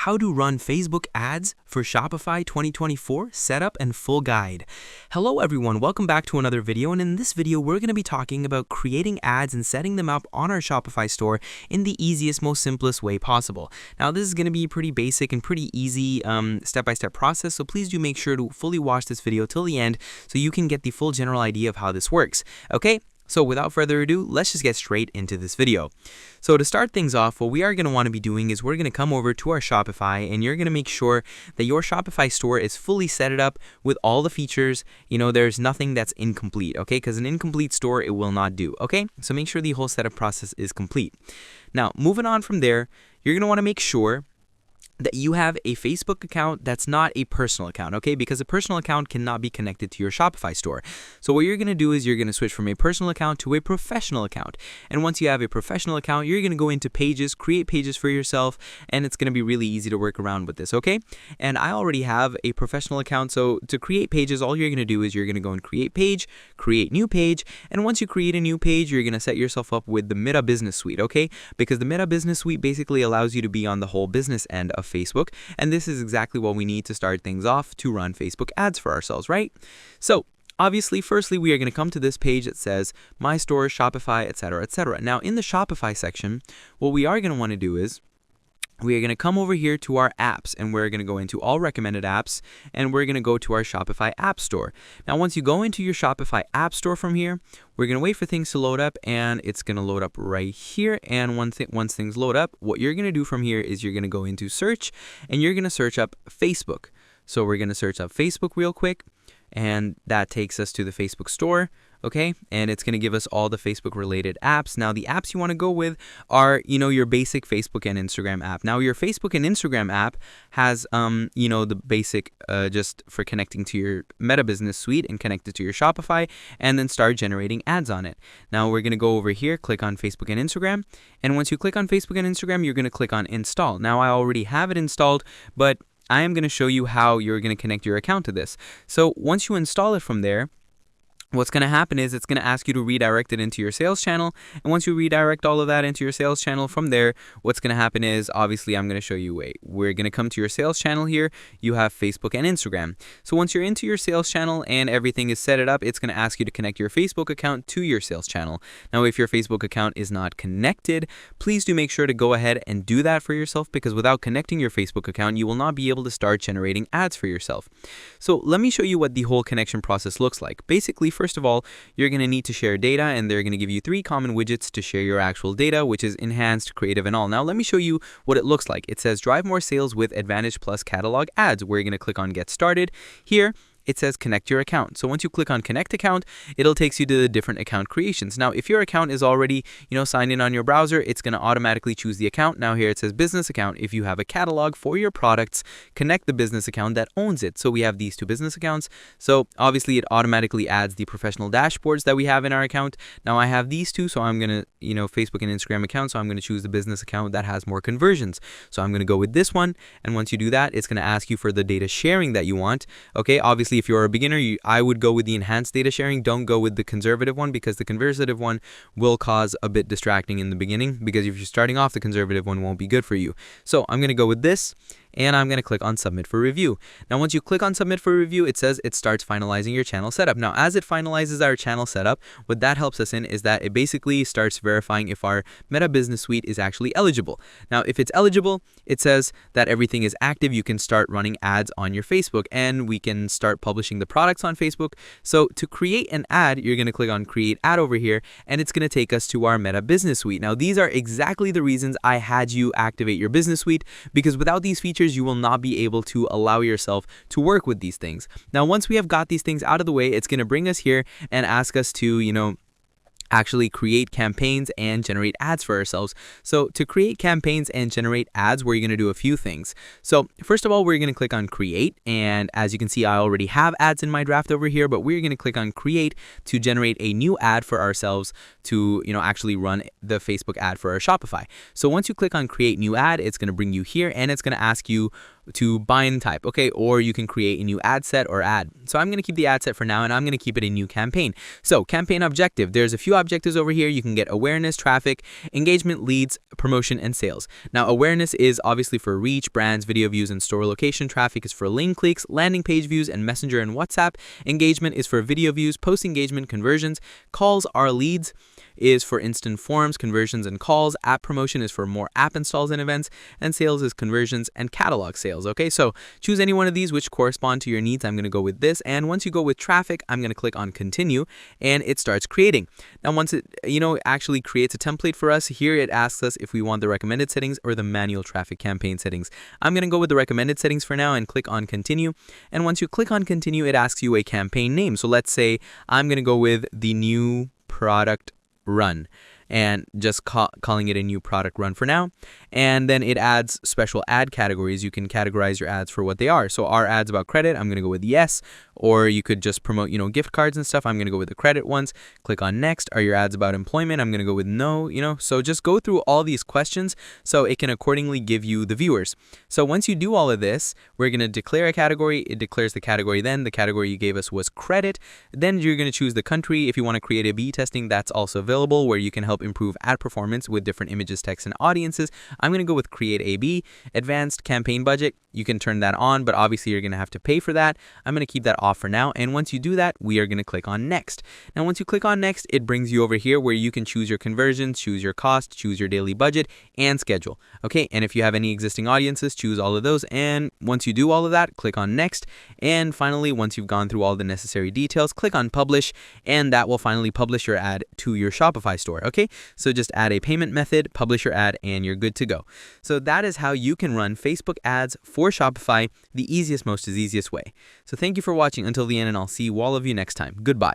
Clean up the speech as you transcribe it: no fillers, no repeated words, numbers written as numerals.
How to Run Facebook Ads for Shopify 2024 Setup and Full Guide. Hello everyone, welcome back to another video, and in this video we're going to be talking about creating ads and setting them up on our Shopify store in the easiest, most simplest way possible. Now this is going to be pretty basic and pretty easy step-by-step process, so please do make sure to fully watch this video till the end so you can get the full general idea of how this works. Okay? So without further ado, let's just get straight into this video. So to start things off, what we are going to want to be doing is we're going to come over to our Shopify, and you're going to make sure that your Shopify store is fully set up with all the features. You know, there's nothing that's incomplete, okay? Because an incomplete store, it will not do, okay? So make sure the whole setup process is complete. Now, moving on from there, you're going to want to make sure that you have a Facebook account that's not a personal account, okay? Because a personal account cannot be connected to your Shopify store. So what you're going to do is you're going to switch from a personal account to a professional account. And once you have a professional account, you're going to go into pages, create pages for yourself, and it's going to be really easy to work around with this, okay? And I already have a professional account, so to create pages, all you're going to do is you're going to go and create page, create new page, and once you create a new page, you're going to set yourself up with the Meta Business Suite, okay? Because the Meta Business Suite basically allows you to be on the whole business end of Facebook, and this is exactly what we need to start things off to run Facebook ads for ourselves, right? So obviously, firstly, we are going to come to this page that says My Store, Shopify, etc., etc. Now, in the Shopify section, what we are going to want to do is we are going to come over here to our apps, and we're going to go into all recommended apps, and we're going to go to our Shopify App Store. Now, once you go into your Shopify App Store from here, we're going to wait for things to load up, and it's going to load up right here. And once things load up, what you're going to do from here is you're going to go into search, and you're going to search up Facebook. So we're going to search up Facebook real quick, and that takes us to the Facebook store. Okay, and it's going to give us all the Facebook related apps. Now, the apps you want to go with are, your basic Facebook and Instagram app. Now, your Facebook and Instagram app has, the basic just for connecting to your Meta Business Suite and connect it to your Shopify, and then start generating ads on it. Now, we're going to go over here, click on Facebook and Instagram. And once you click on Facebook and Instagram, you're going to click on install. Now, I already have it installed, but I am going to show you how you're going to connect your account to this. So once you install it from there, what's going to happen is it's going to ask you to redirect it into your sales channel. And once you redirect all of that into your sales channel from there, what's going to happen is, obviously, I'm going to show you, we're going to come to your sales channel here. You have Facebook and Instagram. So once you're into your sales channel and everything is set it up, it's going to ask you to connect your Facebook account to your sales channel. Now, if your Facebook account is not connected, please do make sure to go ahead and do that for yourself, because without connecting your Facebook account, you will not be able to start generating ads for yourself. So let me show you what the whole connection process looks like. Basically, first of all, you're going to need to share data, and they're going to give you 3 common widgets to share your actual data, which is enhanced, creative, and all. Now, let me show you what it looks like. It says drive more sales with Advantage Plus catalog ads. We're going to click on get started. Here, it says connect your account. So once you click on connect account, it'll take you to the different account creations. Now, if your account is already, signed in on your browser, it's going to automatically choose the account. Now here it says business account. If you have a catalog for your products, connect the business account that owns it. So we have these 2 business accounts. So obviously it automatically adds the professional dashboards that we have in our account. Now I have these 2, so I'm going to, Facebook and Instagram account. So I'm going to choose the business account that has more conversions. So I'm going to go with this one. And once you do that, it's going to ask you for the data sharing that you want. Okay, obviously, if you're a beginner, I would go with the enhanced data sharing. Don't go with the conservative one, because the conservative one will cause a bit distracting in the beginning, because if you're starting off, the conservative one won't be good for you. So I'm going to go with this, and I'm going to click on submit for review. Now, once you click on submit for review, it says it starts finalizing your channel setup. Now, as it finalizes our channel setup, what that helps us in is that it basically starts verifying if our Meta Business Suite is actually eligible. Now, if it's eligible, it says that everything is active. You can start running ads on your Facebook, and we can start publishing the products on Facebook. So to create an ad, you're going to click on create ad over here, and it's going to take us to our Meta Business Suite. Now, these are exactly the reasons I had you activate your business suite, because without these features, you will not be able to allow yourself to work with these things. Now, once we have got these things out of the way, it's going to bring us here and ask us to, actually create campaigns and generate ads for ourselves. So to create campaigns and generate ads, we're going to do a few things. So first of all, we're going to click on create. And as you can see, I already have ads in my draft over here, but we're going to click on create to generate a new ad for ourselves to, actually run the Facebook ad for our Shopify. So once you click on create new ad, it's going to bring you here, and it's going to ask you to bind type, okay? Or you can create a new ad set or ad. So I'm going to keep the ad set for now, and I'm going to keep it a new campaign. So campaign objective, there's a few objectives over here. You can get awareness, traffic, engagement, leads, promotion, and sales. Now awareness is obviously for reach, brands, video views, and store location. Traffic is for link clicks, landing page views, and Messenger and WhatsApp. Engagement is for video views, post engagement, conversions. Calls are leads, is for instant forms, conversions, and calls. App promotion is for more app installs and events, and sales is conversions and catalog sales. Okay, so choose any one of these which correspond to your needs. I'm going to go with this, and once you go with traffic, I'm going to click on continue, and it starts creating. Now once it actually creates a template for us, here it asks us if we want the recommended settings or the manual traffic campaign settings. I'm going to go with the recommended settings for now and click on continue. And once you click on continue, it asks you a campaign name. So let's say I'm going to go with the new product run, and just calling it a new product run for now. And then it adds special ad categories. You can categorize your ads for what they are. So are ads about credit? I'm going to go with yes. Or you could just promote, gift cards and stuff. I'm going to go with the credit ones. Click on next. Are your ads about employment? I'm going to go with no, So just go through all these questions so it can accordingly give you the viewers. So once you do all of this, we're going to declare a category. It declares the category then. The category you gave us was credit. Then you're going to choose the country. If you want to create A/B testing, that's also available, where you can help improve ad performance with different images, text, and audiences. I'm going to go with create A/B. Advanced campaign budget. You can turn that on, but obviously you're going to have to pay for that. I'm going to keep that off for now. And once you do that, we are going to click on next. Now, once you click on next, it brings you over here where you can choose your conversions, choose your cost, choose your daily budget, and schedule. Okay. And if you have any existing audiences, choose all of those. And once you do all of that, click on next. And finally, once you've gone through all the necessary details, click on publish, and that will finally publish your ad to your Shopify store. Okay. So just add a payment method, publish your ad, and you're good to go. So that is how you can run Facebook ads for Shopify the easiest way. So thank you for watching until the end, and I'll see all of you next time. Goodbye.